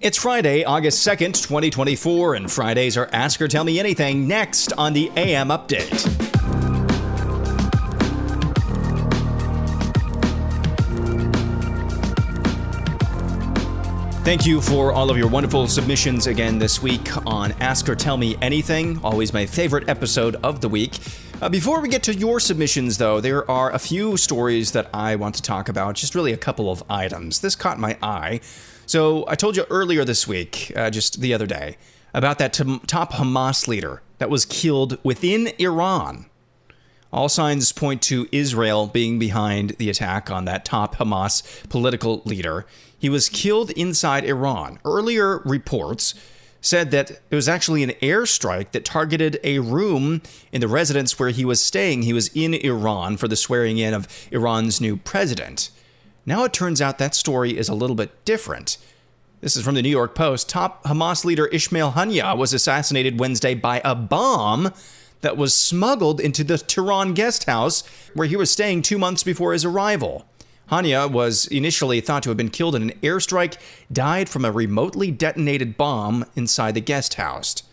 It's Friday, August 2nd, 2024, and Fridays are Ask or Tell Me Anything next on the AM Update. Thank you for all of your wonderful submissions again this week on Ask or Tell Me Anything, always my favorite episode of the week. Before we get to your submissions, though, there are a few stories that I want to talk about, just really a couple of items. This caught my eye. So I told you earlier this week, just the other day, about that top Hamas leader that was killed within Iran. All signs point to Israel being behind the attack on that top Hamas political leader. He was killed inside Iran. Earlier reports said that it was actually an airstrike that targeted a room in the residence where he was staying. He was in Iran for the swearing in of Iran's new president. Now it turns out that story is a little bit different. This is from the New York Post. Top Hamas leader Ismail Haniyeh was assassinated Wednesday by a bomb that was smuggled into the Tehran guest house where he was staying 2 months before his arrival. Haniyeh was initially thought to have been killed in an airstrike, died from a remotely detonated bomb inside the guest house.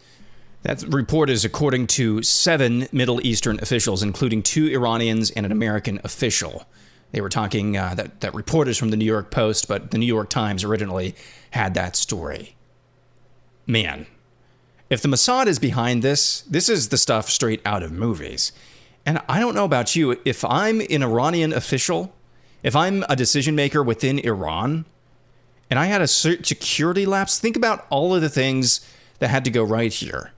That report is according to 7 Middle Eastern officials, including 2 Iranians and an American official. They were talking, that report is from the New York Post, but the New York Times originally had that story. Man, if the Mossad is behind this, this is the stuff straight out of movies. And I don't know about you, if I'm an Iranian official, if I'm a decision maker within Iran, and I had a security lapse, think about all of the things that had to go right here.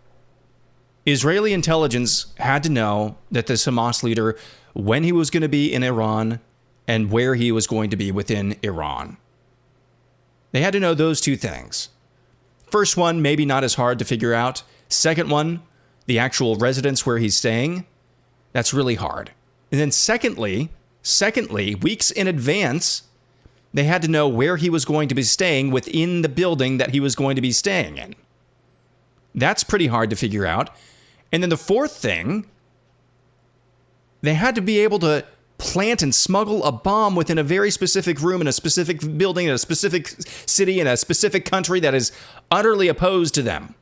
Israeli intelligence had to know that this Hamas leader, when he was going to be in Iran, and where he was going to be within Iran. They had to know those 2 things. First one, maybe not as hard to figure out. Second one, the actual residence where he's staying. That's really hard. And then secondly, weeks in advance, they had to know where he was going to be staying within the building that he was going to be staying in. That's pretty hard to figure out. And then the fourth thing, they had to be able to plant and smuggle a bomb within a very specific room in a specific building in a specific city in a specific country that is utterly opposed to them.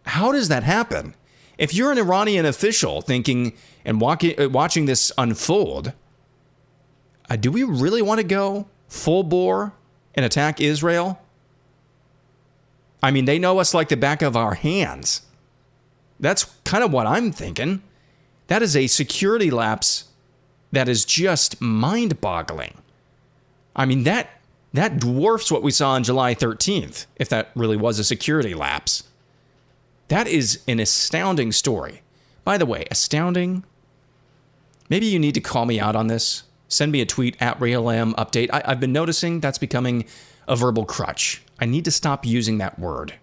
How does that happen? If you're an Iranian official thinking and watching this unfold, do we really want to go full bore and attack Israel? I mean, they know us like the back of our hands. That's kind of what I'm thinking. That is a security lapse that is just mind-boggling. I mean, that dwarfs what we saw on July 13th, if that really was a security lapse. That is an astounding story. By the way, astounding. Maybe you need to call me out on this. Send me a tweet at RealAmUpdate. I've been noticing that's becoming a verbal crutch. I need to stop using that word.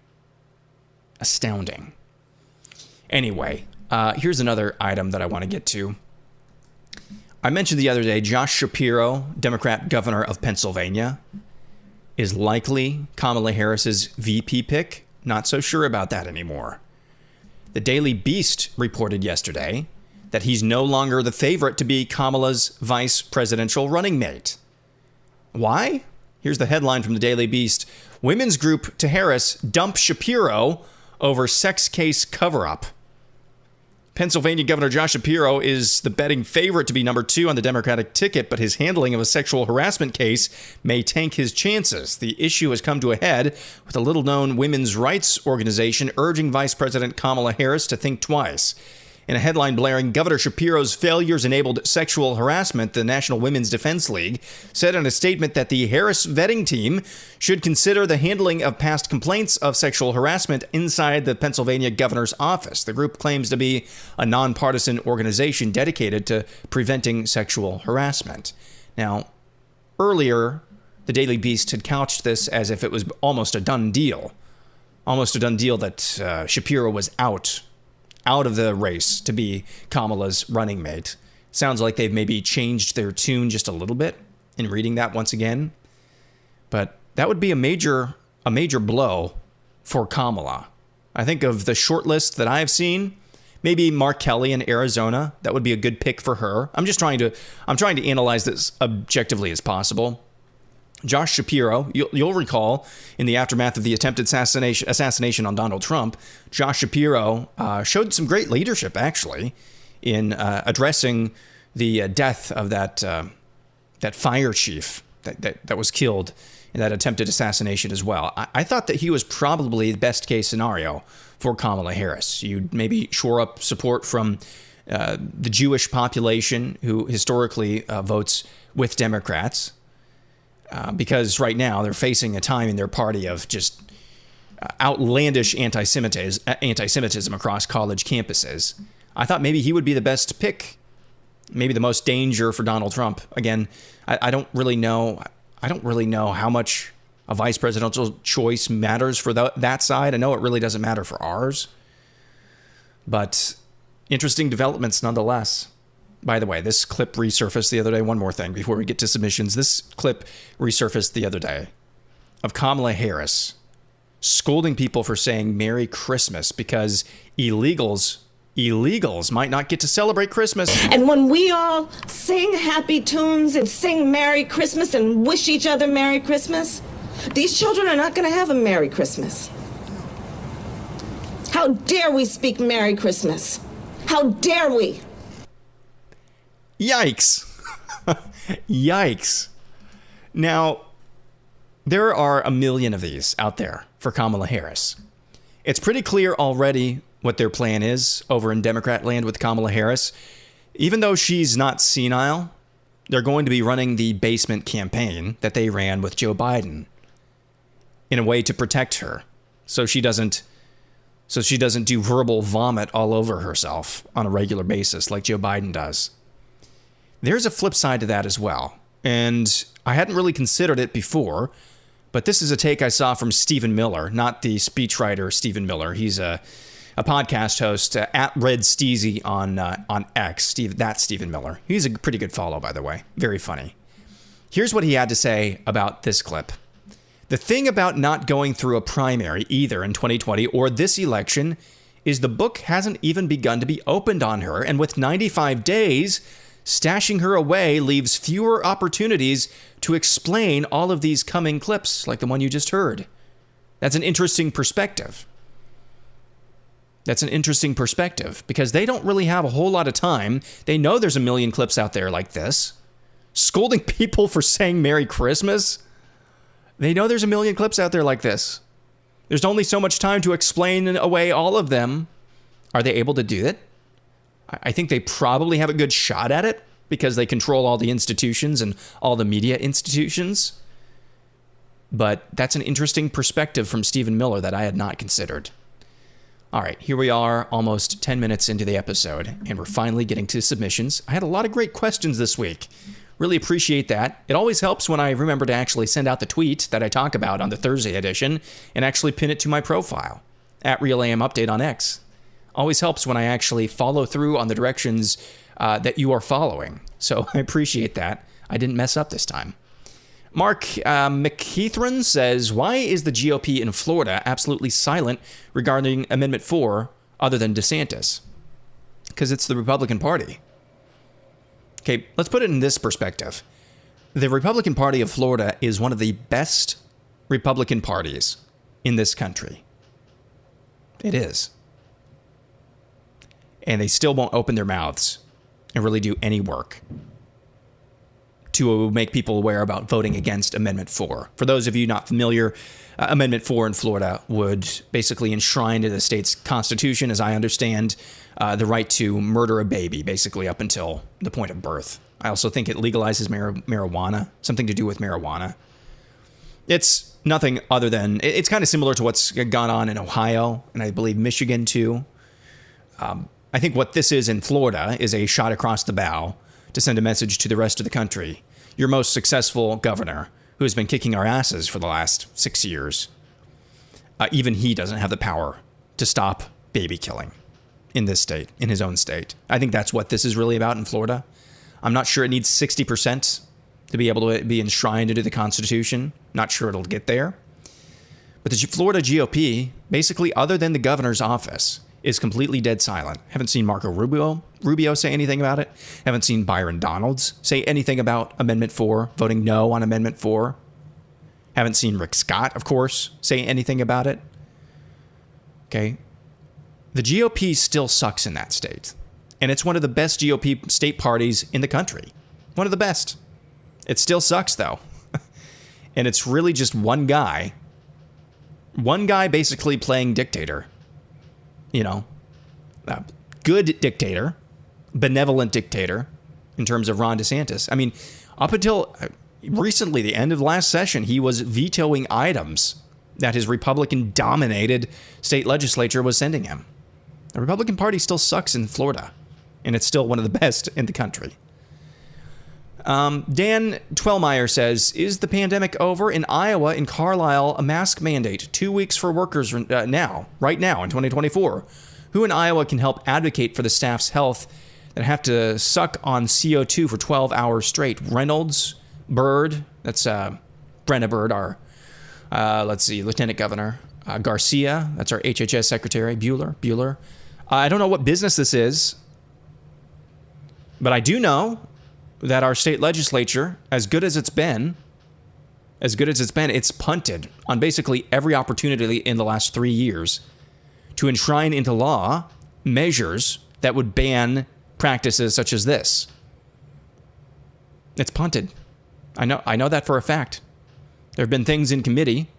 Astounding. Anyway, here's another item that I want to get to. I mentioned the other day, Josh Shapiro, Democrat governor of Pennsylvania, is likely Kamala Harris's VP pick. Not so sure about that anymore. The Daily Beast reported yesterday that he's no longer the favorite to be Kamala's vice presidential running mate. Why? Here's the headline from the Daily Beast. Women's group to Harris dump Shapiro over sex case cover-up. Pennsylvania Governor Josh Shapiro is the betting favorite to be number 2 on the Democratic ticket, but his handling of a sexual harassment case may tank his chances. The issue has come to a head with a little-known women's rights organization urging Vice President Kamala Harris to think twice. In a headline blaring, Governor Shapiro's failures enabled sexual harassment, the National Women's Defense League said in a statement that the Harris vetting team should consider the handling of past complaints of sexual harassment inside the Pennsylvania governor's office. The group claims to be a nonpartisan organization dedicated to preventing sexual harassment. Now, earlier, the Daily Beast had couched this as if it was almost a done deal. Almost a done deal that Shapiro was out of the race to be Kamala's running mate. Sounds like they've maybe changed their tune just a little bit in reading that once again. But that would be a major blow for Kamala. I think of the short list that I've seen, maybe Mark Kelly in Arizona. That would be a good pick for her. I'm trying to analyze this objectively as possible. Josh Shapiro, you'll recall in the aftermath of the attempted assassination on Donald Trump, Josh Shapiro showed some great leadership, actually, in addressing the death of that fire chief that was killed in that attempted assassination as well. I thought that he was probably the best case scenario for Kamala Harris. You'd maybe shore up support from the Jewish population who historically votes with Democrats. Because right now they're facing a time in their party of just outlandish anti-Semitism across college campuses. I thought maybe he would be the best pick, maybe the most danger for Donald Trump. Again, I don't really know. I don't really know how much a vice presidential choice matters for that side. I know it really doesn't matter for ours, but interesting developments nonetheless. By the way, this clip resurfaced the other day. One more thing before we get to submissions. This clip resurfaced the other day of Kamala Harris scolding people for saying Merry Christmas because illegals might not get to celebrate Christmas. And when we all sing happy tunes and sing Merry Christmas and wish each other Merry Christmas, these children are not going to have a Merry Christmas. How dare we speak Merry Christmas? How dare we? Yikes. Yikes. Now, there are a million of these out there for Kamala Harris. It's pretty clear already what their plan is over in Democrat land with Kamala Harris. Even though she's not senile, they're going to be running the basement campaign that they ran with Joe Biden in a way to protect her so she doesn't do verbal vomit all over herself on a regular basis like Joe Biden does. There's a flip side to that as well, and I hadn't really considered it before, but this is a take I saw from Stephen Miller, not the speechwriter Stephen Miller. He's a podcast host at Red Steezy on X. That's Stephen Miller. He's a pretty good follow, by the way. Very funny. Here's what he had to say about this clip. The thing about not going through a primary either in 2020 or this election is the book hasn't even begun to be opened on her, and with 95 days... stashing her away leaves fewer opportunities to explain all of these coming clips like the one you just heard. That's an interesting perspective. That's an interesting perspective because they don't really have a whole lot of time. They know there's a million clips out there like this. Scolding people for saying Merry Christmas. They know there's a million clips out there like this. There's only so much time to explain away all of them. Are they able to do it? I think they probably have a good shot at it because they control all the institutions and all the media institutions. But that's an interesting perspective from Stephen Miller that I had not considered. All right, here we are almost 10 minutes into the episode, and we're finally getting to submissions. I had a lot of great questions this week. Really appreciate that. It always helps when I remember to actually send out the tweet that I talk about on the Thursday edition and actually pin it to my profile at RealAM Update on X. Always helps when I actually follow through on the directions that you are following. So I appreciate that. I didn't mess up this time. Mark McKeithron says, why is the GOP in Florida absolutely silent regarding Amendment 4 other than DeSantis? Because it's the Republican Party. Okay, let's put it in this perspective. The Republican Party of Florida is one of the best Republican parties in this country. It is. And they still won't open their mouths and really do any work to make people aware about voting against Amendment 4. For those of you not familiar, Amendment 4 in Florida would basically enshrine to the state's constitution, as I understand, the right to murder a baby, basically up until the point of birth. I also think it legalizes marijuana, something to do with marijuana. It's nothing other than, it's kind of similar to what's gone on in Ohio, and I believe Michigan too. I think what this is in Florida is a shot across the bow to send a message to the rest of the country. Your most successful governor, who has been kicking our asses for the last 6 years, even he doesn't have the power to stop baby killing in this state, in his own state. I think that's what this is really about in Florida. I'm not sure it needs 60% to be able to be enshrined into the Constitution. Not sure it'll get there. But the Florida GOP, basically other than the governor's office, is completely dead silent. Haven't seen Marco Rubio say anything about it. Haven't seen Byron Donalds say anything about Amendment 4, voting no on Amendment 4. Haven't seen Rick Scott, of course, say anything about it. Okay. The GOP still sucks in that state. And it's one of the best GOP state parties in the country. One of the best. It still sucks, though. And it's really just one guy. One guy basically playing dictator. You know, good dictator, benevolent dictator in terms of Ron DeSantis. I mean, up until recently, the end of last session, he was vetoing items that his Republican-dominated state legislature was sending him. The Republican Party still sucks in Florida, and it's still one of the best in the country. Dan Twellmeyer says, is the pandemic over? In Iowa, in Carlisle, a mask mandate 2 weeks for workers right now in 2024. Who in Iowa can help advocate for the staff's health that have to suck on CO2 for 12 hours straight? Reynolds, Byrd, that's Brenna Byrd, our, Lieutenant Governor. Garcia, that's our HHS Secretary. Bueller. I don't know what business this is, but I do know that our state legislature, as good as it's been, it's punted on basically every opportunity in the last 3 years to enshrine into law measures that would ban practices such as this. It's punted. I know that for a fact. There have been things in committee,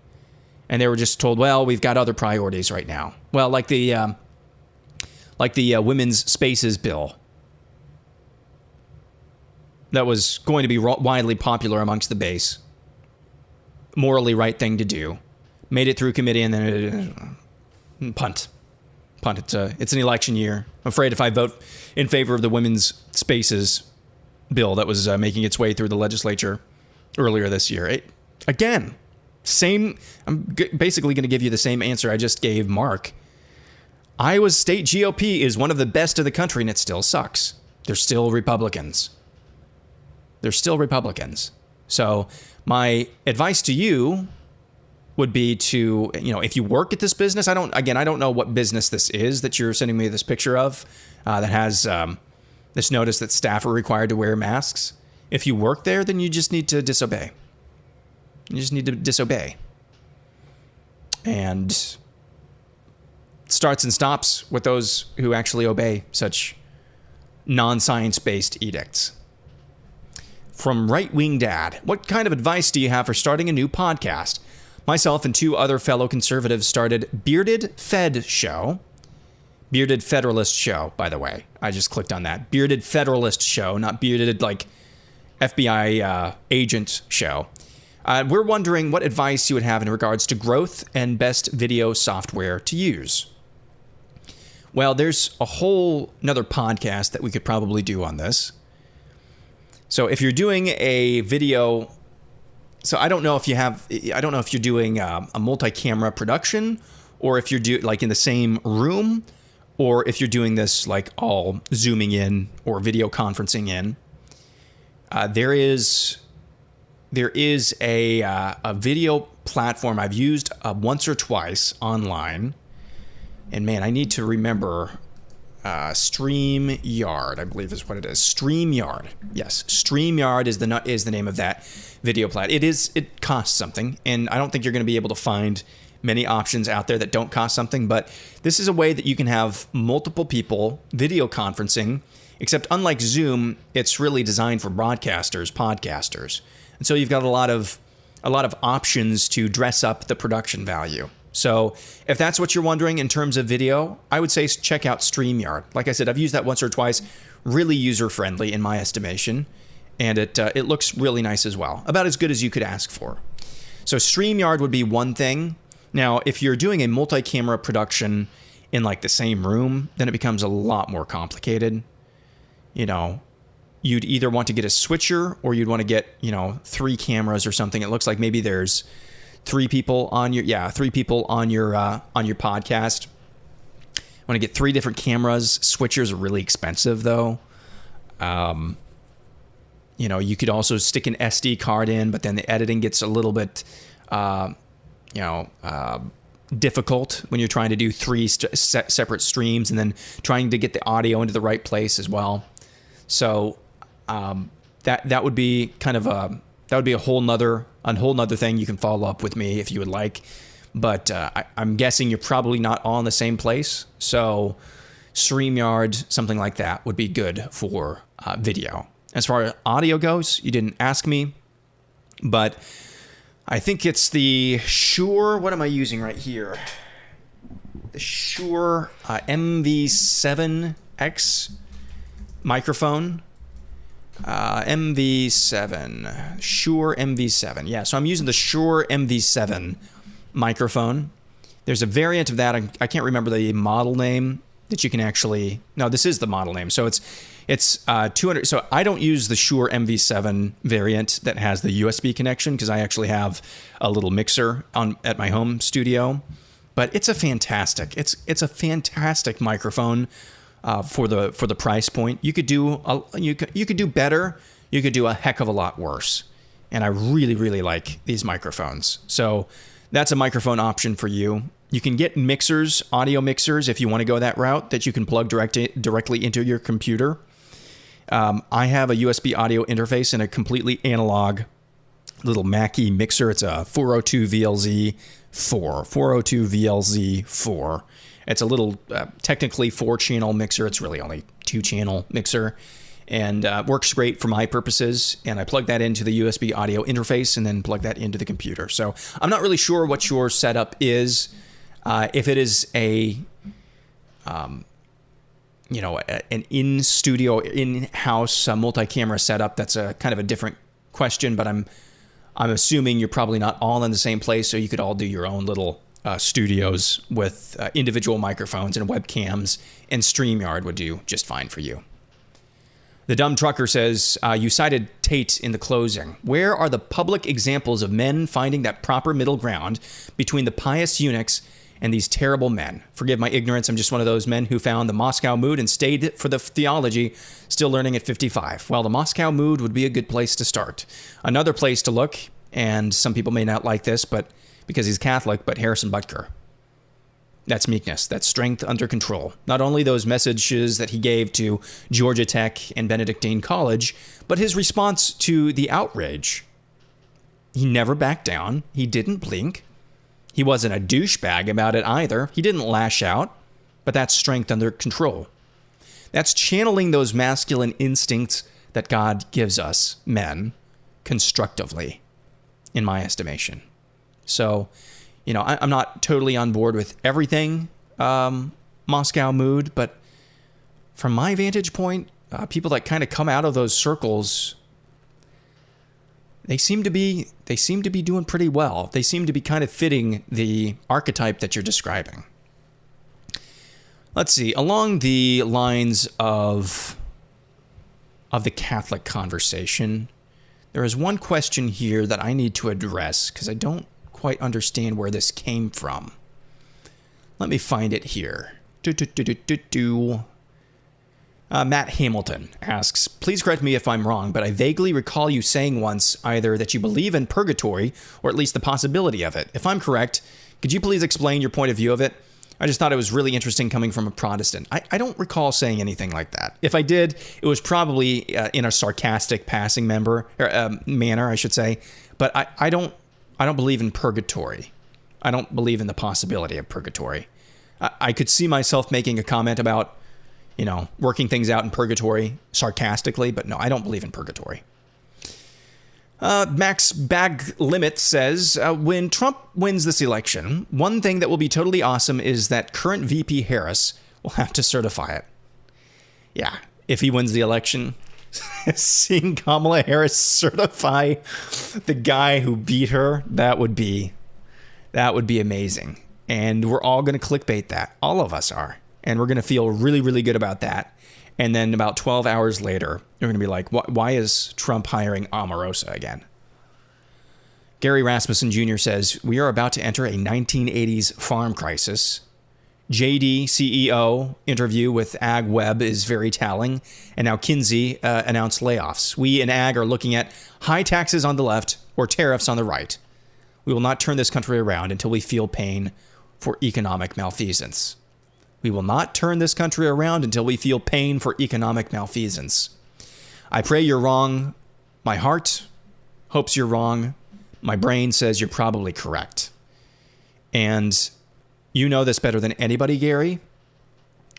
and they were just told, well, we've got other priorities right now. Well, like the women's spaces bill that was going to be widely popular amongst the base. Morally right thing to do. Made it through committee and then punt. It's an election year. I'm afraid if I vote in favor of the women's spaces bill that was making its way through the legislature earlier this year, I'm basically going to give you the same answer I just gave Mark. Iowa's state GOP is one of the best in the country, and it still sucks. They're still Republicans. So my advice to you would be to, if you work at this business, I don't know what business this is that you're sending me this picture of that has this notice that staff are required to wear masks. If you work there, then you just need to disobey. And it starts and stops with those who actually obey such non-science-based edicts. From Right Wing Dad, what kind of advice do you have for starting a new podcast? Myself and 2 other fellow conservatives started Bearded Federalist Show, by the way. I just clicked on that. Bearded Federalist Show, not bearded like FBI agent show. We're wondering what advice you would have in regards to growth and best video software to use. Well, there's a whole another podcast that we could probably do on this. So if you're doing a video, I don't know if you're doing a multi-camera production, or if you're like in the same room, or if you're doing this like all zooming in or video conferencing in. There is a video platform I've used once or twice online, and man, I need to remember. StreamYard, I believe is what it is. StreamYard. Yes, StreamYard is the name of that video plat. It costs something, and I don't think you're going to be able to find many options out there that don't cost something, but this is a way that you can have multiple people video conferencing, except unlike Zoom, it's really designed for broadcasters, podcasters. And so you've got a lot of options to dress up the production value. So if that's what you're wondering in terms of video, I would say check out StreamYard. Like I said, I've used that once or twice. Really user-friendly in my estimation. And it looks really nice as well. About as good as you could ask for. So StreamYard would be one thing. Now, if you're doing a multi-camera production in like the same room, then it becomes a lot more complicated. You'd either want to get a switcher or you'd want to get, 3 cameras or something. It looks like maybe there's 3 people on your podcast. Want to get 3 different cameras. Switchers are really expensive though. You could also stick an SD card in, but then the editing gets a little bit, difficult when you're trying to do 3 separate streams and then trying to get the audio into the right place as well. So that would be kind of that would be a whole nother a whole nother thing. You can follow up with me if you would like. But I'm guessing you're probably not all in the same place. So StreamYard, something like that, would be good for video. As far as audio goes, you didn't ask me, but I think it's the Shure. What am I using right here? The Shure MV7X microphone. MV7. Shure MV7. Yeah, so I'm using the Shure MV7 microphone. There's a variant of that. I can't remember the model name that you can actually... No, this is the model name. So it's 200. So I don't use the Shure MV7 variant that has the USB connection because I actually have a little mixer at my home studio. But it's a fantastic microphone for the price point. You could do better. You could do a heck of a lot worse. And I really, really like these microphones. So that's a microphone option for you. You can get mixers, audio mixers, if you want to go that route, that you can plug directly into your computer. I have a USB audio interface and a completely analog little Mackie mixer. It's a 402 VLZ4. It's a little technically 4-channel mixer. It's really only 2-channel mixer, and works great for my purposes. And I plug that into the USB audio interface and then plug that into the computer. So I'm not really sure what your setup is. If it is an in-studio, in-house multi-camera setup, that's a kind of a different question. But I'm assuming you're probably not all in the same place, so you could all do your own little studios with individual microphones and webcams, and StreamYard would do just fine for you. The Dumb Trucker says, you cited Tate in the closing. Where are the public examples of men finding that proper middle ground between the pious eunuchs and these terrible men? Forgive my ignorance, I'm just one of those men who found the Moscow Mood and stayed for the theology, still learning at 55. Well, the Moscow Mood would be a good place to start. Another place to look, and some people may not like this, but because he's Catholic, but Harrison Butker. That's meekness. That's strength under control. Not only those messages that he gave to Georgia Tech and Benedictine College, but his response to the outrage. He never backed down. He didn't blink. He wasn't a douchebag about it either. He didn't lash out, but that's strength under control. That's channeling those masculine instincts that God gives us, men, constructively, in my estimation. So, I'm not totally on board with everything Moscow Mood, but from my vantage point, people that kind of come out of those circles, they seem to be doing pretty well. They seem to be kind of fitting the archetype that you're describing. Let's see, along the lines of the Catholic conversation, there is one question here that I need to address because I don't quite understand where this came from. Let me find it here. Matt Hamilton asks, please correct me if I'm wrong, but I vaguely recall you saying once either that you believe in purgatory or at least the possibility of it. If I'm correct, could you please explain your point of view of it? I just thought it was really interesting coming from a Protestant. I don't recall saying anything like that. If I did, it was probably in a sarcastic passing manner, I should say. But I don't believe in purgatory. I don't believe in the possibility of purgatory. I could see myself making a comment about, working things out in purgatory sarcastically, but no, I don't believe in purgatory. Max Bag Limit says, when Trump wins this election, one thing that will be totally awesome is that current VP Harris will have to certify it. Yeah, if he wins the election, seeing Kamala Harris certify the guy who beat her, that would be amazing. And we're all going to clickbait that. All of us are. And we're going to feel really, really good about that. And then about 12 hours later, you're going to be like, why is Trump hiring Omarosa again? Gary Rasmussen Jr. says, we are about to enter a 1980s farm crisis. JD CEO interview with Ag Web is very telling. And now Kinsey announced layoffs. We in Ag are looking at high taxes on the left or tariffs on the right. We will not turn this country around until we feel pain for economic malfeasance. We will not turn this country around until we feel pain for economic malfeasance. I pray you're wrong. My heart hopes you're wrong, my brain says you're probably correct. And you know this better than anybody, Gary.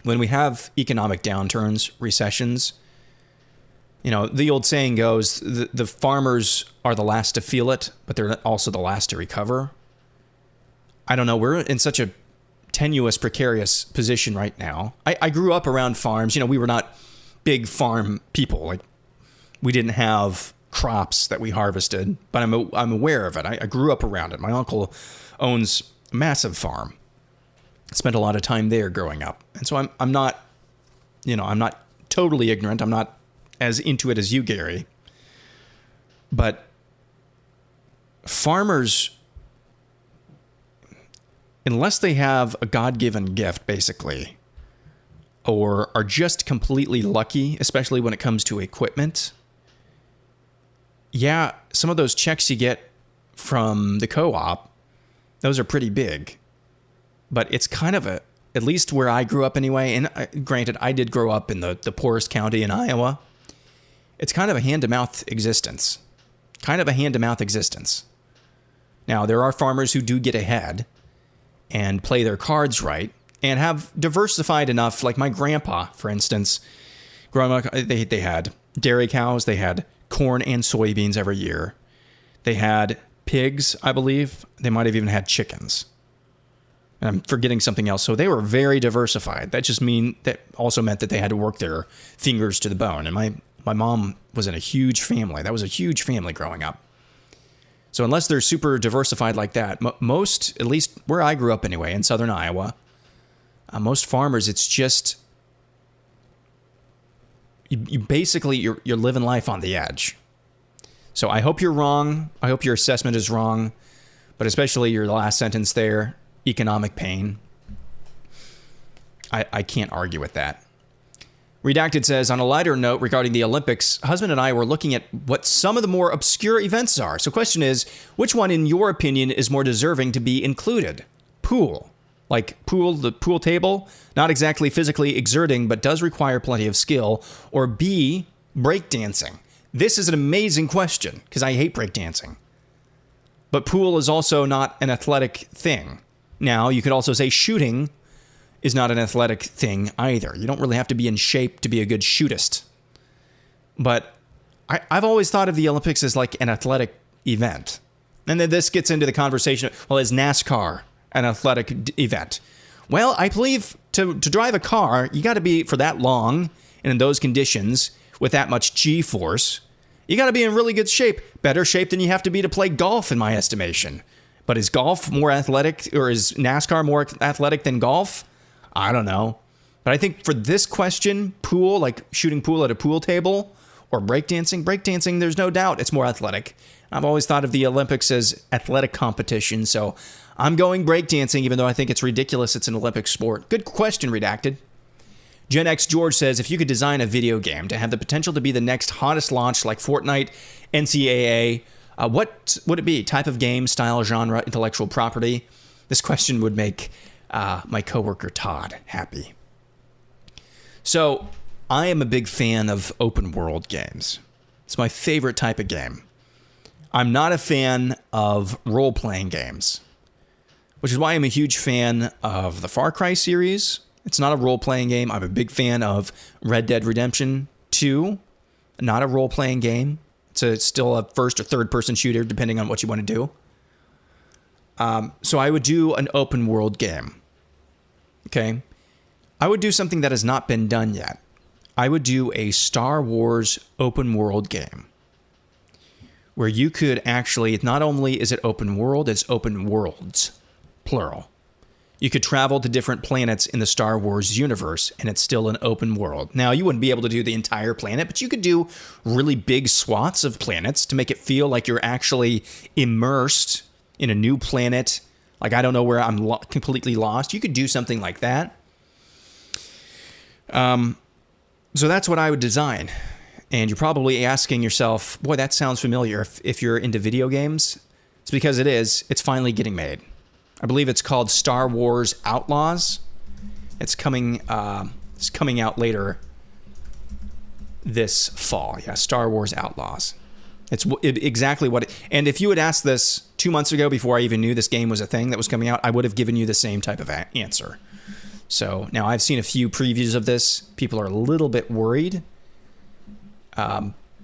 When we have economic downturns, recessions, you know, the old saying goes, the farmers are the last to feel it, but they're also the last to recover. I don't know. We're in such a tenuous, precarious position right now. I grew up around farms. You know, we were not big farm people. Like, we didn't have crops that we harvested, but I'm aware of it. I grew up around it. My uncle owns a massive farm. Spent a lot of time there growing up. And so I'm not, you know, I'm not totally ignorant. I'm not as into it as you, Gary. But farmers, unless they have a God-given gift, basically, or are just completely lucky, especially when it comes to equipment, yeah, some of those checks you get from the co-op, those are pretty big. But it's kind of at least where I grew up anyway, and granted, I did grow up in the poorest county in Iowa. It's kind of a hand-to-mouth existence. Now, there are farmers who do get ahead and play their cards right and have diversified enough. Like my grandpa, for instance, growing up, they had dairy cows, they had corn and soybeans every year. They had pigs, I believe. They might have even had chickens. And I'm forgetting something else. So they were very diversified. That also meant that they had to work their fingers to the bone. And my mom was in a huge family. That was a huge family growing up. So unless they're super diversified like that, most, at least where I grew up anyway, in southern Iowa, most farmers, it's just, you basically, you're living life on the edge. So I hope you're wrong. I hope your assessment is wrong, but especially your last sentence there, economic pain. I can't argue with that. Redacted says, on a lighter note regarding the Olympics, husband and I were looking at what some of the more obscure events are. So question is, which one in your opinion is more deserving to be included? Pool. Like the pool table, not exactly physically exerting, but does require plenty of skill. Or B, breakdancing. This is an amazing question because I hate breakdancing. But pool is also not an athletic thing. Now, you could also say shooting is not an athletic thing either. You don't really have to be in shape to be a good shootist. But I've always thought of the Olympics as like an athletic event. And then this gets into the conversation, well, is NASCAR an athletic event? Well, I believe to drive a car, you got to be, for that long and in those conditions with that much G-force, you got to be in really good shape. Better shape than you have to be to play golf, in my estimation. But is golf more athletic, or is NASCAR more athletic than golf? I don't know. But I think for this question, pool, like shooting pool at a pool table, or breakdancing, there's no doubt it's more athletic. I've always thought of the Olympics as athletic competition, so I'm going breakdancing, even though I think it's ridiculous it's an Olympic sport. Good question, Redacted. Gen X George says, if you could design a video game to have the potential to be the next hottest launch like Fortnite, NCAA, what would it be? Type of game, style, genre, intellectual property? This question would make my coworker Todd happy. So I am a big fan of open world games. It's my favorite type of game. I'm not a fan of role-playing games, which is why I'm a huge fan of the Far Cry series. It's not a role-playing game. I'm a big fan of Red Dead Redemption 2, not a role-playing game. It's still a first or third person shooter, depending on what you want to do. So I would do an open world game. Okay. I would do something that has not been done yet. I would do a Star Wars open world game where you could actually, not only is it open world, it's open worlds, plural. You could travel to different planets in the Star Wars universe, and it's still an open world. Now, you wouldn't be able to do the entire planet, but you could do really big swaths of planets to make it feel like you're actually immersed in a new planet. Like, I don't know where I'm completely lost. You could do something like that. So that's what I would design. And you're probably asking yourself, boy, that sounds familiar. If you're into video games, it's because it is. It's finally getting made. I believe it's called Star Wars Outlaws. It's coming out later this fall. Yeah, Star Wars Outlaws. It's exactly what and if you had asked this 2 months ago before I even knew this game was a thing that was coming out, I would have given you the same type of answer. So now I've seen a few previews of this. People are a little bit worried.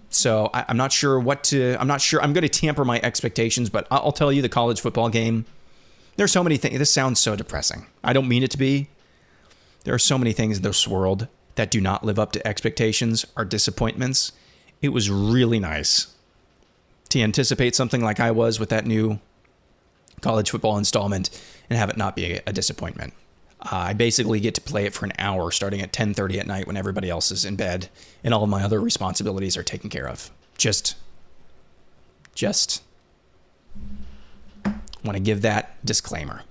So I'm not sure I'm not sure. I'm going to tamper my expectations, but I'll tell you the college football game. There's so many things. This sounds so depressing. I don't mean it to be. There are so many things in this world that do not live up to expectations, are disappointments. It was really nice to anticipate something like I was with that new college football installment and have it not be a disappointment. I basically get to play it for an hour starting at 10:30 at night when everybody else is in bed and all of my other responsibilities are taken care of. Just want to give that disclaimer.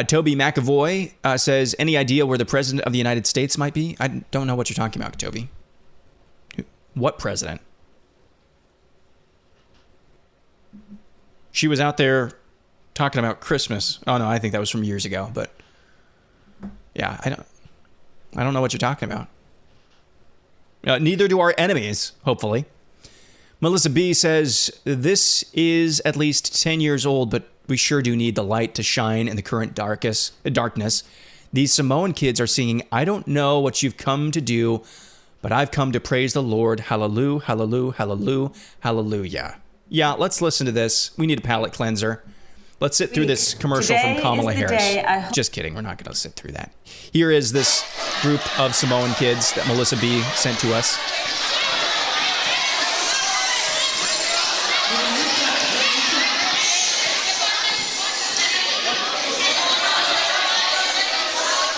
Toby McAvoy says, any idea where the president of the United States might be? I don't know what you're talking about, Toby. What president? She was out there talking about Christmas. Oh, no, I think that was from years ago. But yeah, I don't know what you're talking about. Neither do our enemies, hopefully. Melissa B says, this is at least 10 years old, but we sure do need the light to shine in the current darkness. These Samoan kids are singing, I don't know what you've come to do, but I've come to praise the Lord. Hallelujah, hallelujah, hallelujah, hallelujah. Yeah, let's listen to this. We need a palate cleanser. Let's sit through this commercial from Kamala Harris. Just kidding. We're not going to sit through that. Here is this group of Samoan kids that Melissa B sent to us.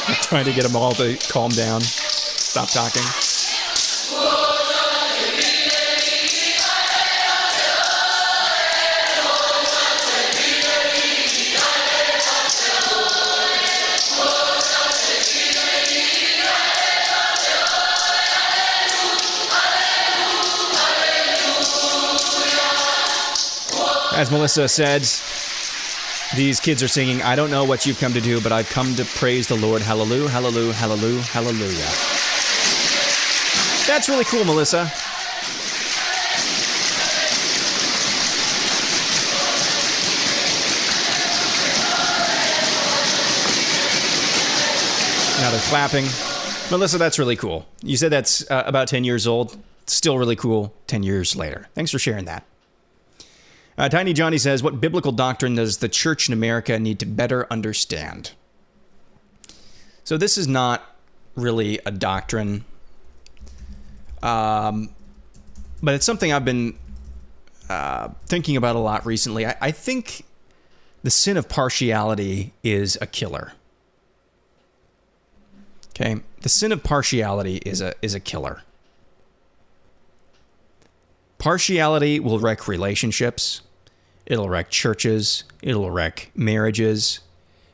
I'm trying to get them all to calm down. Stop talking. As Melissa said, these kids are singing, I don't know what you've come to do, but I've come to praise the Lord. Hallelujah, hallelujah, hallelujah, hallelujah. That's really cool, Melissa. Now they're clapping. Melissa, that's really cool. You said that's about 10 years old. Still really cool 10 years later. Thanks for sharing that. Tiny Johnny says, what biblical doctrine does the church in America need to better understand? So this is not really a doctrine, but it's something I've been thinking about a lot recently. I think the sin of partiality is a killer. Okay, the sin of partiality is a killer. Partiality will wreck relationships. It'll wreck churches. It'll wreck marriages.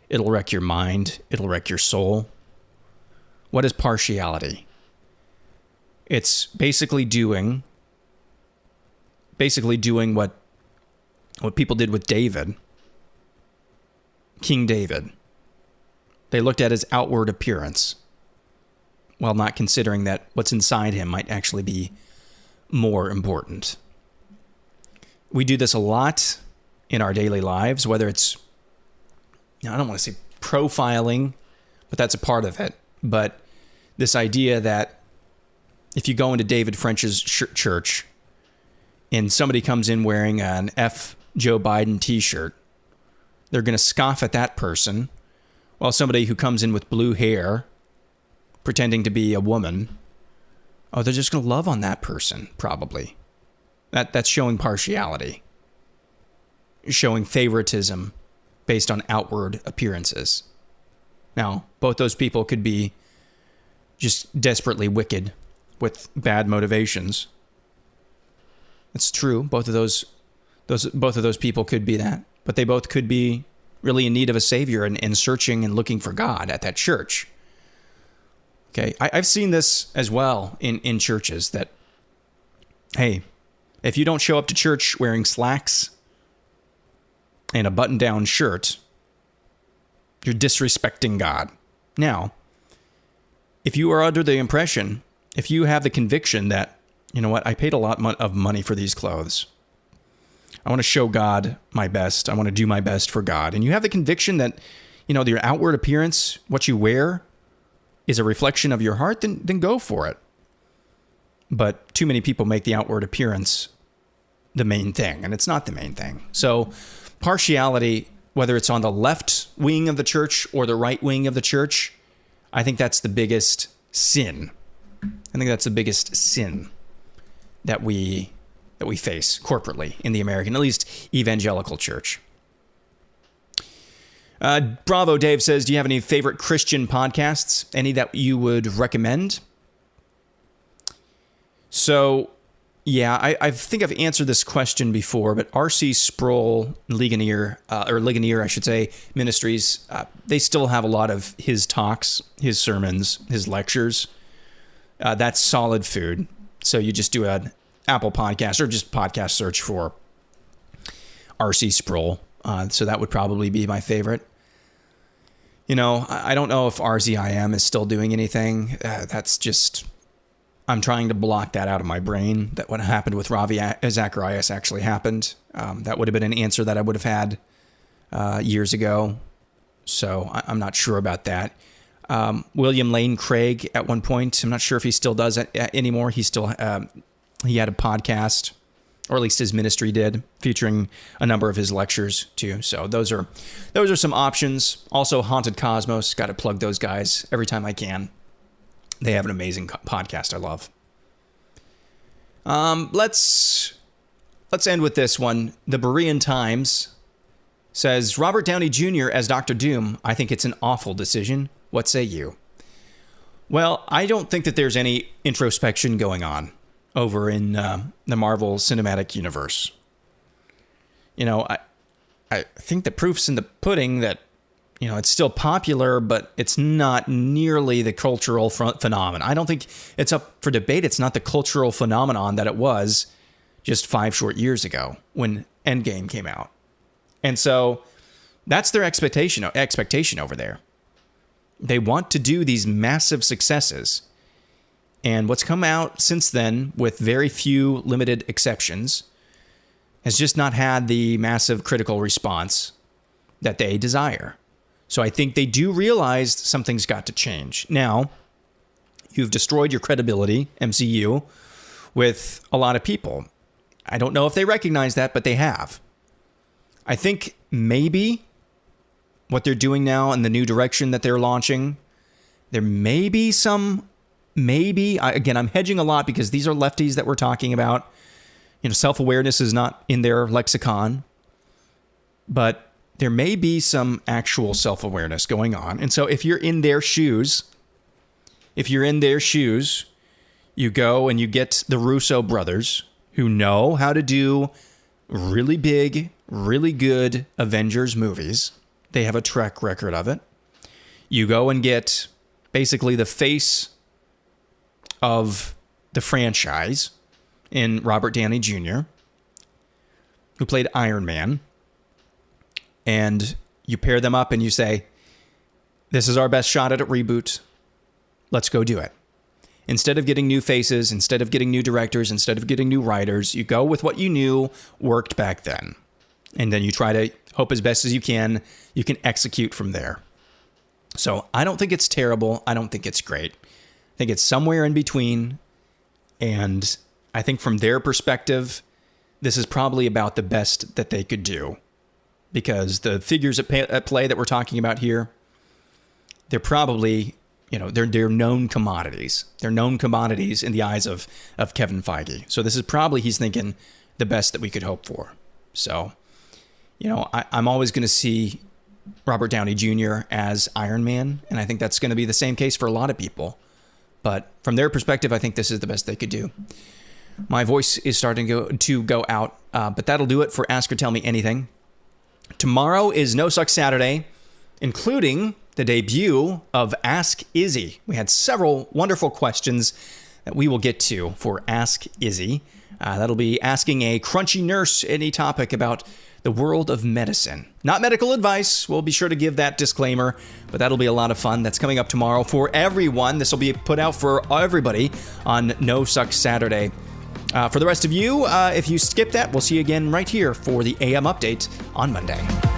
It'll wreck your mind. It'll wreck your soul. What is partiality? It's basically doing what people did with David, King David. They looked at his outward appearance while not considering that what's inside him might actually be more important. We do this a lot in our daily lives, whether it's, I don't want to say profiling, but that's a part of it. But this idea that if you go into David French's church and somebody comes in wearing an F. Joe Biden t-shirt, they're going to scoff at that person, while somebody who comes in with blue hair, pretending to be a woman, they're just going to love on that person, probably. That's showing partiality. Showing favoritism based on outward appearances. Now, both those people could be just desperately wicked with bad motivations. It's true. Both of those people could be that. But they both could be really in need of a savior and searching and looking for God at that church. Okay, I've seen this as well in churches that, hey, if you don't show up to church wearing slacks and a button-down shirt, you're disrespecting God. Now, if you are under the impression, if you have the conviction that you know what? I paid a lot of money for these clothes. I want to show God my best. I want to do my best for God. And you have the conviction that, your outward appearance, what you wear, is a reflection of your heart, then go for it. But too many people make the outward appearance the main thing, and it's not the main thing. So partiality, whether it's on the left wing of the church or the right wing of the church, I think that's the biggest sin. I think that's the biggest sin that we face corporately in the American, at least evangelical church. Bravo Dave says, do you have any favorite Christian podcasts? Any that you would recommend? So, yeah, I think I've answered this question before, but R.C. Sproul, Ligonier, I should say, Ministries, they still have a lot of his talks, his sermons, his lectures. That's solid food. So you just do an Apple podcast or just podcast search for R.C. Sproul. So that would probably be my favorite. I don't know if RZIM is still doing anything. That's just, I'm trying to block that out of my brain, that what happened with Ravi Zacharias actually happened. That would have been an answer that I would have had years ago. So I'm not sure about that. William Lane Craig at one point, I'm not sure if he still does it anymore. He had a podcast, or at least his ministry did, featuring a number of his lectures too. So those are some options. Also, Haunted Cosmos, got to plug those guys every time I can. They have an amazing podcast I love. Let's end with this one. The Berean Times says, Robert Downey Jr. as Dr. Doom, I think it's an awful decision. What say you? Well, I don't think that there's any introspection going on over in the Marvel Cinematic Universe. I think the proof's in the pudding that, it's still popular, but it's not nearly the cultural phenomenon. I don't think it's up for debate. It's not the cultural phenomenon that it was just 5 short years ago when Endgame came out. And so that's their expectation over there. They want to do these massive successes. And what's come out since then, with very few limited exceptions, has just not had the massive critical response that they desire. So I think they do realize something's got to change. Now, you've destroyed your credibility, MCU, with a lot of people. I don't know if they recognize that, but they have. I think maybe what they're doing now and the new direction that they're launching, there may be some... Again, I'm hedging a lot because these are lefties that we're talking about. Self-awareness is not in their lexicon, but there may be some actual self-awareness going on. And so if you're in their shoes, you go and you get the Russo brothers who know how to do really big, really good Avengers movies. They have a track record of it. You go and get basically the face of the franchise in Robert Downey Jr., who played Iron Man, and you pair them up and you say, this is our best shot at a reboot. Let's go do it. Instead of getting new faces, instead of getting new directors, instead of getting new writers, you go with what you knew worked back then. And then you try to hope as best as you can execute from there. So I don't think it's terrible. I don't think it's great. I think it's somewhere in between, and I think from their perspective, this is probably about the best that they could do, because the figures at play that we're talking about here, they're probably, they're known commodities. They're known commodities in the eyes of Kevin Feige. So this is probably, he's thinking, the best that we could hope for. So, I'm always going to see Robert Downey Jr. as Iron Man, and I think that's going to be the same case for a lot of people. But from their perspective, I think this is the best they could do. My voice is starting to go out, but that'll do it for Ask or Tell Me Anything. Tomorrow is No Suck Saturday, including the debut of Ask Izzy. We had several wonderful questions that we will get to for Ask Izzy. That'll be asking a crunchy nurse any topic about the world of medicine. Not medical advice. We'll be sure to give that disclaimer, but that'll be a lot of fun. That's coming up tomorrow for everyone. This will be put out for everybody on No Suck Saturday. For the rest of you, if you skip that, we'll see you again right here for the AM update on Monday.